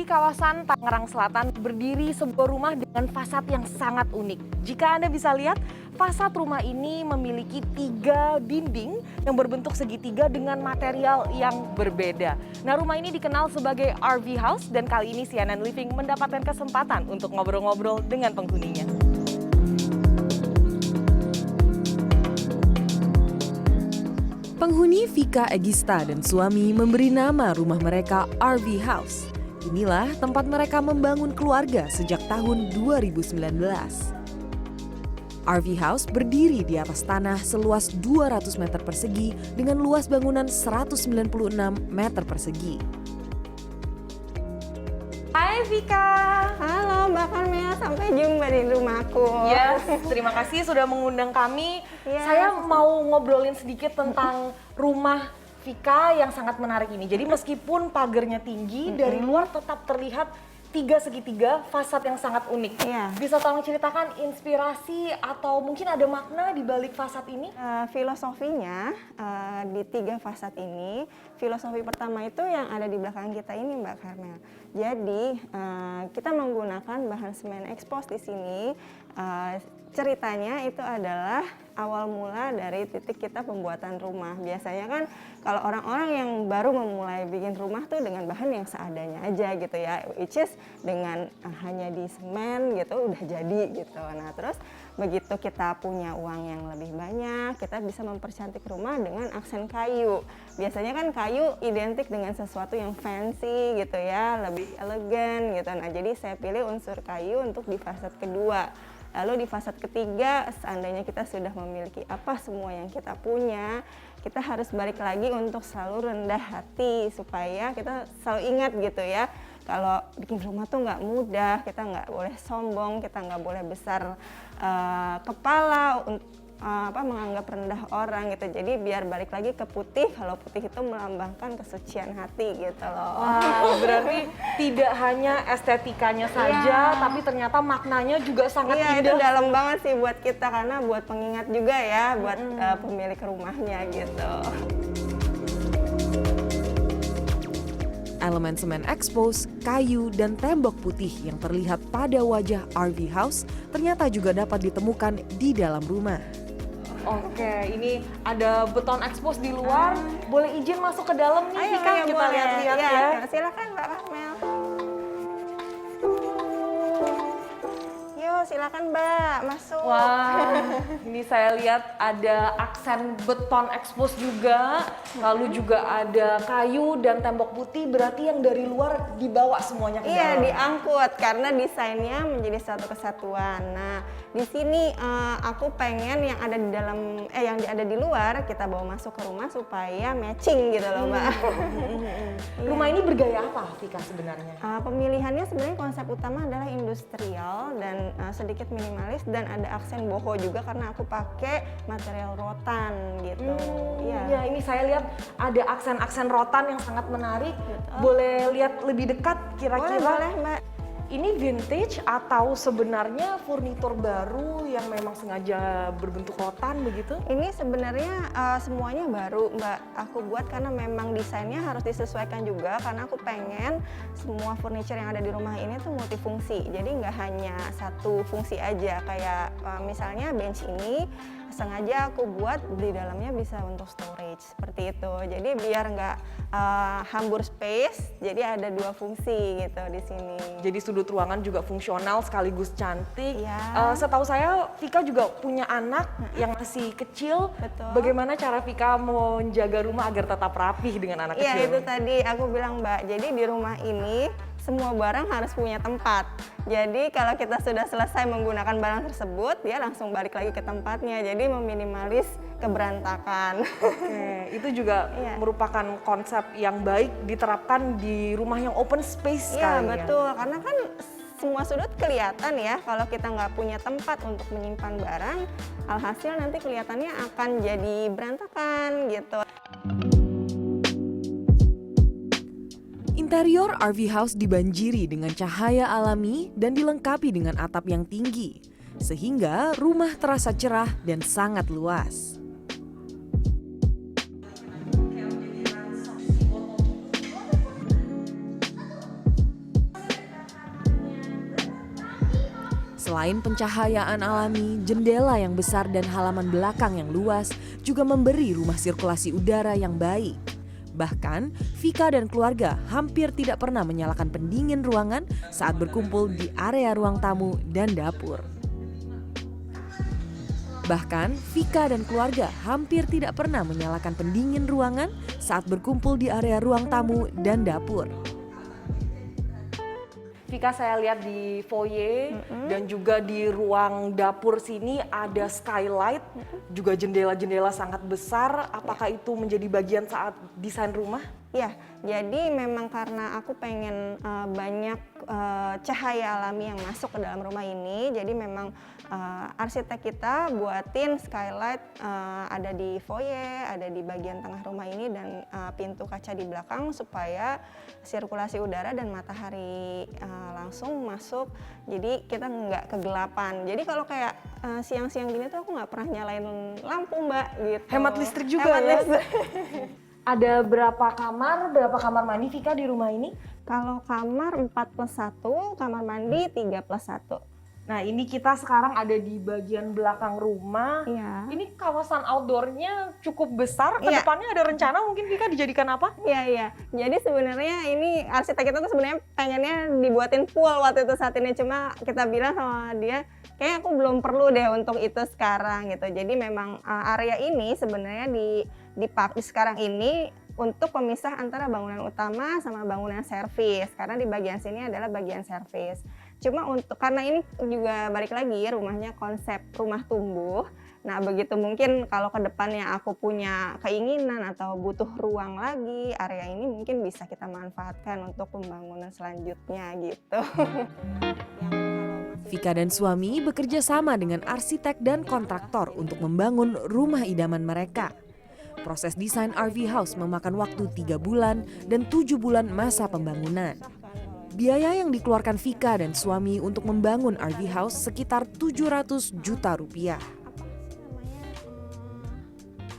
kawasan Tangerang Selatan berdiri sebuah rumah dengan fasad yang sangat unik. Jika Anda bisa lihat, fasad rumah ini memiliki 3 dinding yang berbentuk segitiga dengan material yang berbeda. Nah, rumah ini dikenal sebagai RV House dan kali ini CNN Living mendapatkan kesempatan untuk ngobrol-ngobrol dengan penghuninya. Penghuni Vika Egista dan suami memberi nama rumah mereka RV House. Inilah tempat mereka membangun keluarga sejak tahun 2019. RV House berdiri di atas tanah seluas 200 meter persegi dengan luas bangunan 196 meter persegi. Hai Vika. Halo Mbak Karmel, sampai jumpa di rumahku. Yes, terima kasih sudah mengundang kami. Yes. Saya mau ngobrolin sedikit tentang rumah Vika yang sangat menarik ini. Jadi meskipun pagarnya tinggi, dari luar tetap terlihat 3 segitiga fasad yang sangat unik. Iya. Bisa tolong ceritakan inspirasi atau mungkin ada makna di balik fasad ini? Filosofinya di 3 fasad ini, filosofi pertama itu yang ada di belakang kita ini Mbak Karmel. Jadi kita menggunakan bahan semen expose di sini. Ceritanya itu adalah awal mula dari titik kita pembuatan rumah. Biasanya kan kalau orang-orang yang baru memulai bikin rumah tuh dengan bahan yang seadanya aja gitu ya, which is dengan hanya di semen gitu udah jadi gitu. Nah terus begitu kita punya uang yang lebih banyak, kita bisa mempercantik rumah dengan aksen kayu. Biasanya kan kayu identik dengan sesuatu yang fancy gitu ya, lebih elegan gitu. Nah jadi saya pilih unsur kayu untuk di fasad kedua. Lalu di fasad ketiga, seandainya kita sudah memiliki apa semua yang kita punya, kita harus balik lagi untuk selalu rendah hati supaya kita selalu ingat gitu ya. Kalau bikin rumah tuh nggak mudah, kita nggak boleh sombong, kita nggak boleh besar kepala, menganggap rendah orang gitu. Jadi biar balik lagi ke putih, kalau putih itu melambangkan kesucian hati gitu loh. Wow, berarti tidak hanya estetikanya saja, tapi ternyata maknanya juga sangat Iya, indah. itu dalam banget sih buat kita karena buat pengingat juga ya, buat pemilik rumahnya gitu. Elemen semen expose, kayu, dan tembok putih yang terlihat pada wajah RV House ternyata juga dapat ditemukan di dalam rumah. Oke, ini ada beton expose di luar. Boleh izin masuk ke dalam nih, Vika? Kita lihat-lihat ya. Silakan Mbak Karmel. Yuk, silakan Mbak, masuk. Wah, ini saya lihat ada aksen beton expose juga, lalu juga ada kayu dan tembok putih, berarti yang dari luar dibawa semuanya ke dalam. Iya, diangkut karena desainnya menjadi satu kesatuan. Nah, di sini aku pengen yang ada di dalam, yang ada di luar kita bawa masuk ke rumah supaya matching gitu loh, Mbak. Rumah ini bergaya apa, Vika sebenarnya? Pemilihannya sebenarnya konsep utama adalah industrial dan sedikit minimalis dan ada aksen boho juga karena aku pakai material rotan gitu. Ya, ini saya lihat ada aksen-aksen rotan yang sangat menarik. Boleh lihat lebih dekat kira-kira? Boleh Mbak. Ini vintage atau sebenarnya furnitur baru yang memang sengaja berbentuk rotan begitu? Ini sebenarnya semuanya baru Mbak, aku buat karena memang desainnya harus disesuaikan juga karena aku pengen semua furniture yang ada di rumah ini tuh multifungsi. Jadi nggak hanya satu fungsi aja, kayak misalnya bench ini sengaja aku buat di dalamnya bisa untuk storage seperti itu. Jadi biar nggak hambur space, jadi ada 2 fungsi gitu di sini. Jadi sudut ruangan juga fungsional sekaligus cantik. Iya. Setahu saya Vika juga punya anak yang masih kecil. Betul. Bagaimana cara Vika menjaga rumah agar tetap rapih dengan anak Iya, kecil? itu tadi aku bilang Mbak, jadi di rumah ini semua barang harus punya tempat. Jadi kalau kita sudah selesai menggunakan barang tersebut, dia langsung balik lagi ke tempatnya. Jadi meminimalis keberantakan. Oke, itu juga merupakan konsep yang baik diterapkan di rumah yang open space Iya, sekali. betul. Karena kan semua sudut kelihatan ya. Kalau kita nggak punya tempat untuk menyimpan barang, alhasil nanti kelihatannya akan jadi berantakan gitu. Interior RV House dibanjiri dengan cahaya alami dan dilengkapi dengan atap yang tinggi, sehingga rumah terasa cerah dan sangat luas. Selain pencahayaan alami, jendela yang besar dan halaman belakang yang luas juga memberi rumah sirkulasi udara yang baik. Bahkan, Vika dan keluarga hampir tidak pernah menyalakan pendingin ruangan saat berkumpul di area ruang tamu dan dapur. Bahkan, Vika dan keluarga hampir tidak pernah menyalakan pendingin ruangan saat berkumpul di area ruang tamu dan dapur. Vika, saya lihat di foyer dan juga di ruang dapur sini ada skylight, juga jendela-jendela sangat besar. Apakah itu menjadi bagian saat desain rumah? Ya, jadi memang karena aku pengen banyak cahaya alami yang masuk ke dalam rumah ini, jadi memang arsitek kita buatin skylight ada di foyer, ada di bagian tengah rumah ini dan pintu kaca di belakang supaya sirkulasi udara dan matahari langsung masuk, jadi kita nggak kegelapan. Jadi kalau kayak siang-siang gini tuh aku nggak pernah nyalain lampu, Mbak, gitu. Hemat listrik juga ya? Ada berapa kamar mandi Vika di rumah ini? Kalau kamar 4+1, kamar mandi 3+1. Nah, ini kita sekarang ada di bagian belakang rumah. Iya. Ini kawasan outdoornya cukup besar. Iya. Kedepannya ada rencana mungkin Vika dijadikan apa? Iya. Jadi sebenarnya ini arsitek kita tuh sebenarnya pengennya dibuatin pool waktu itu saat ini. Cuma kita bilang sama dia, kayaknya aku belum perlu deh untuk itu sekarang gitu. Jadi memang area ini sebenarnya di sekarang ini untuk pemisah antara bangunan utama sama bangunan servis. Karena di bagian sini adalah bagian servis. Cuma karena ini juga balik lagi rumahnya konsep rumah tumbuh. Nah, begitu mungkin kalau ke depannya aku punya keinginan atau butuh ruang lagi, area ini mungkin bisa kita manfaatkan untuk pembangunan selanjutnya gitu. Vika dan suami bekerja sama dengan arsitek dan kontraktor untuk membangun rumah idaman mereka. Proses desain RV House memakan waktu 3 bulan dan 7 bulan masa pembangunan. Biaya yang dikeluarkan Vika dan suami untuk membangun RV House sekitar 700 juta rupiah.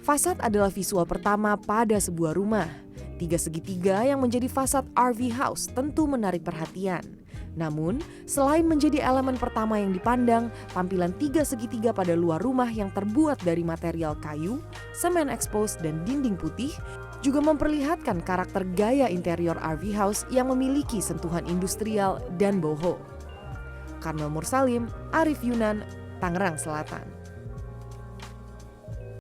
Fasad adalah visual pertama pada sebuah rumah. 3 segitiga yang menjadi fasad RV House tentu menarik perhatian. Namun, selain menjadi elemen pertama yang dipandang, tampilan 3 segitiga pada luar rumah yang terbuat dari material kayu, semen expose, dan dinding putih juga memperlihatkan karakter gaya interior RV House yang memiliki sentuhan industrial dan boho. Karmel Mursalim, Arif Yunan, Tangerang Selatan.